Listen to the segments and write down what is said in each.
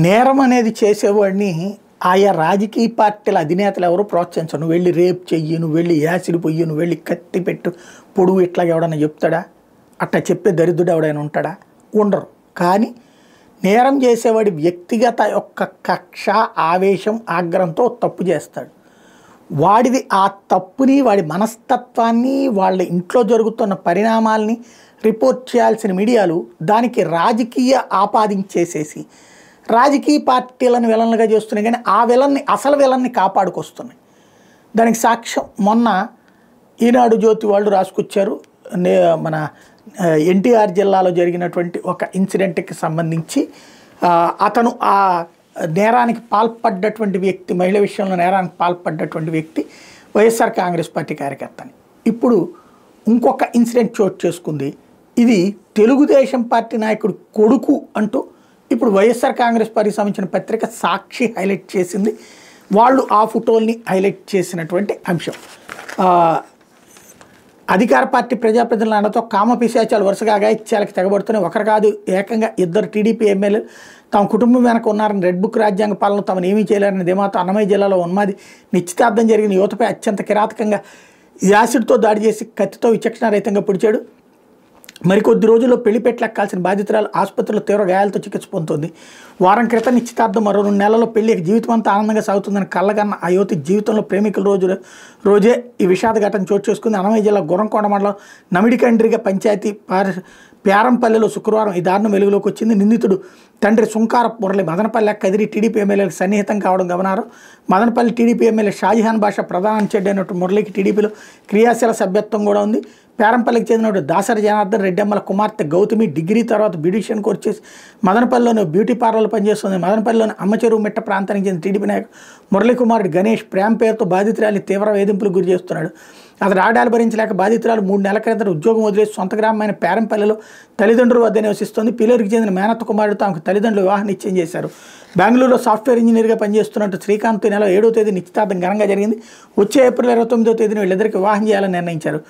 నేరం అనేది చేసేవాడిని ఆయా రాజకీయ పార్టీల అధినేతలు ఎవరు ప్రోత్సహించరు. నువ్వు వెళ్ళి రేప్ చెయ్యి, నువ్వు వెళ్ళి యాసిడ్ పొయ్యి, నువ్వు వెళ్ళి కత్తి పెట్టు, పొడుగు ఇట్లా ఎవడన్నా చెప్తాడా? అట్లా చెప్పే దరిద్రుడు ఎవడైనా ఉంటాడా? ఉండరు. కానీ నేరం చేసేవాడి వ్యక్తిగత యొక్క కక్ష, ఆవేశం, ఆగ్రహంతో తప్పు చేస్తాడు. వాడిది ఆ తప్పుని, వాడి మనస్తత్వాన్ని, వాళ్ళ ఇంట్లో జరుగుతున్న పరిణామాల్ని రిపోర్ట్ చేయాల్సిన మీడియాలు దానికి రాజకీయ ఆపాదించేసేసి రాజకీయ పార్టీలను విలన్లుగా చేస్తున్నాయి. కానీ ఆ విలన్ని, అసలు విలన్ని కాపాడుకొస్తున్నాయి. దానికి సాక్ష్యం మొన్న ఈనాడు జ్యోతి వాళ్ళు రాసుకొచ్చారు. మన ఎన్టీఆర్ జిల్లాలో జరిగినటువంటి ఒక ఇన్సిడెంట్కి సంబంధించి అతను ఆ నేరానికి పాల్పడ్డటువంటి వ్యక్తి, మహిళ విషయంలో నేరానికి పాల్పడ్డటువంటి వ్యక్తి వైఎస్ఆర్ కాంగ్రెస్ పార్టీ కార్యకర్తని. ఇప్పుడు ఇంకొక ఇన్సిడెంట్ చోటు చేసుకుంది. ఇది తెలుగుదేశం పార్టీ నాయకుడు కొడుకు అంటూ ఇప్పుడు వైఎస్ఆర్ కాంగ్రెస్ పార్టీకి సంబంధించిన పత్రిక సాక్షి హైలైట్ చేసింది. వాళ్ళు ఆ ఫోటోల్ని హైలైట్ చేసినటువంటి అంశం. అధికార పార్టీ ప్రజాప్రతినిధుల అండతో కామ పిశాచాలు వరుసగా అఘాయిత్యాలకు తెగబడుతున్నాయి. ఒకరు కాదు, ఏకంగా ఇద్దరు టీడీపీ ఎమ్మెల్యేలు తమ కుటుంబం వెనక ఉన్నారని, రెడ్ బుక్ రాజ్యాంగ పాలన తమను ఏమీ చేయలేరని ధీమాతో అన్నమయ్య జిల్లాలో ఉన్మాది నిశ్చితార్థం జరిగిన యువతపై అత్యంత కిరాతకంగా యాసిడ్తో దాడి చేసి కత్తితో విచక్షణారహితంగా పొడిచాడు. మరికొద్ది రోజుల్లో పెళ్లిపెట్లు ఎక్కాల్సిన బాధితురాలు ఆసుపత్రిలో తీవ్ర గాయాలతో చికిత్స పొందుతుంది. వారం క్రితం నిశ్చితార్థం, మరో 2 నెలల్లో పెళ్లి, జీవితం అంతా ఆనందంగా సాగుతుందని కళ్ళగన్న ఆ యువతి జీవితంలో ప్రేమికుల రోజే ఈ విషాద ఘటన చోటు చేసుకుంది. అన్నమయ్య జిల్లా గుర్రంకొండ మండలం నమిడికండ్రిగ పంచాయతీ ప్యారంపల్లిలో శుక్రవారం ఈ దారుణం వెలుగులోకి వచ్చింది. నిందితుడు తండ్రి సుంకార మురళి మదనపల్లి కదిరి టీడీపీ ఎమ్మెల్యేలకు సన్నిహితం కావడం గమనారం. మదనపల్లి టీడీపీ ఎమ్మెల్యే షాజహాన్ బాషా ప్రధాన చెడ్డ అయినట్టు మురళికి టీడీపీలో క్రియాశీల సభ్యత్వం కూడా ఉంది. పేరంపల్లికి చెందిన దాసరి జనార్దన్ రెడ్డమ్మల కుమార్తె గౌతమి డిగ్రీ తర్వాత బ్యూటిషియన్ కోర్సు చేసి మదనపల్లిలోని బ్యూటీ పార్లర్లో పనిచేస్తుంది. మదనపల్లిలోని అమ్మచెరువు మిట్ట ప్రాంతానికి చెందిన టీడీపీ నాయకుడు మురళీ కుమారుడు గణేష్ ప్రేమ పేరుతో బాధితురాలి తీవ్ర వేధింపులకు గురి చేస్తున్నాడు. అతను ఆడాలు భరించలేక బాధితురాలు 3 నెలల క్రితం ఉద్యోగం వదిలేసి సొంత గ్రామమైన పేరంపల్లిలో తల్లిదండ్రుల వద్ద నివసిస్తోంది. పిల్లరికి చెందిన మేనత్త కుమారుడు తమకు తల్లిదండ్రులు వివాహం నిశ్చయం చేశారు. బెంగళూరులో సాఫ్ట్వేర్ ఇంజనీర్గా పనిచేస్తున్నట్టు శ్రీకాంత్ నెల 7వ తేదీ నిశ్చితార్థం ఘనంగా జరిగింది. వచ్చే ఏప్రిల్ 29వ తేదీన వీళ్ళిద్దరికి వివాహం చేయాలని నిర్ణయించారు.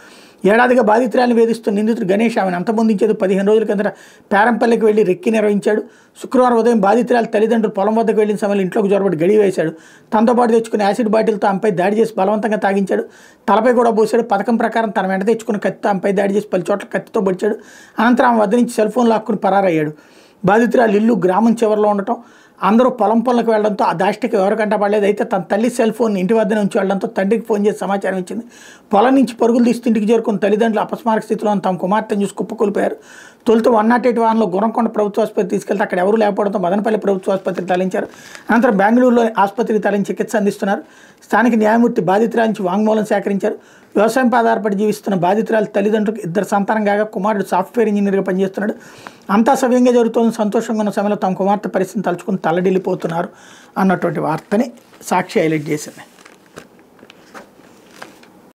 ఏడాదిగా బాధితురాలను వేధిస్తున్న నిందితుడు గణేష్ ఆమెను అంతమొందించేది 15 రోజుల కిందట పేరంపల్లికి వెళ్లి రెక్కి నిర్వహించాడు. శుక్రవారం ఉదయం బాధితురాలు తల్లిదండ్రులు పొలం వద్దకు వెళ్లిన సమయంలో ఇంట్లోకి జొరబడి గడి వేశాడు. తనతో పాటు తెచ్చుకుని యాసిడ్ బాటిల్తో ఆమెపై దాడి చేసి బలవంతంగా తాగించాడు. తలపై కూడా పోసాడు. పథకం ప్రకారం తన వెంట తెచ్చుకున్న కత్తితో ఆమెపై దాడి చేసి 10 చోట్ల కత్తితో పొడిచాడు. అనంతరం ఆమె వద్ద నుంచి సెల్ ఫోన్ లాక్కుని పరారయ్యాడు. బాధితురాలు ఇల్లు గ్రామం చివరిలో ఉండటం, అందరూ పొలం పనులకు వెళ్లడంతో ఆ దాష్టికి ఎవరికంట పడలేదు. అయితే తన తల్లి సెల్ ఫోన్ ఇంటి వద్ద నుంచి వెళ్లడంతో తండ్రికి ఫోన్ చేసి సమాచారం ఇచ్చింది. పొలం నుంచి పరుగులు తీస్తూ ఇంటికి చేరుకున్న తల్లిదండ్రులు అపస్మారక స్థితిలో తమ కుమార్తెను చూసి కుప్పకూలిపోయారు. తొలుత 108 వాహనంలో గుర్రంకొండ ప్రభుత్వ ఆసుపత్రి తీసుకెళ్తే అక్కడ ఎవరూ లేకపోవడంతో మదనపల్లి ప్రభుత్వ ఆసుపత్రికి తరలించారు. అనంతరం బెంగళూరులోని ఆసుపత్రికి తరలించి చికిత్స అందిస్తున్నారు. స్థానిక న్యాయమూర్తి బాధితురాల నుంచి వాంగ్మూలం సేకరించారు. వ్యవసాయంపై ఆధారపడి జీవిస్తున్న బాధితురాలు తల్లిదండ్రులకు 2 సంతానం కాగా కుమారుడు సాఫ్ట్వేర్ ఇంజనీర్గా పనిచేస్తున్నాడు. అంతా సవ్యంగా జరుగుతోంది, సంతోషంగా ఉన్న సమయంలో తమ కుమార్తె పరిస్థితిని తలుచుకుని తల్లడిల్లిపోతున్నారు అన్నటువంటి వార్తని సాక్షి హైలైట్ చేసింది.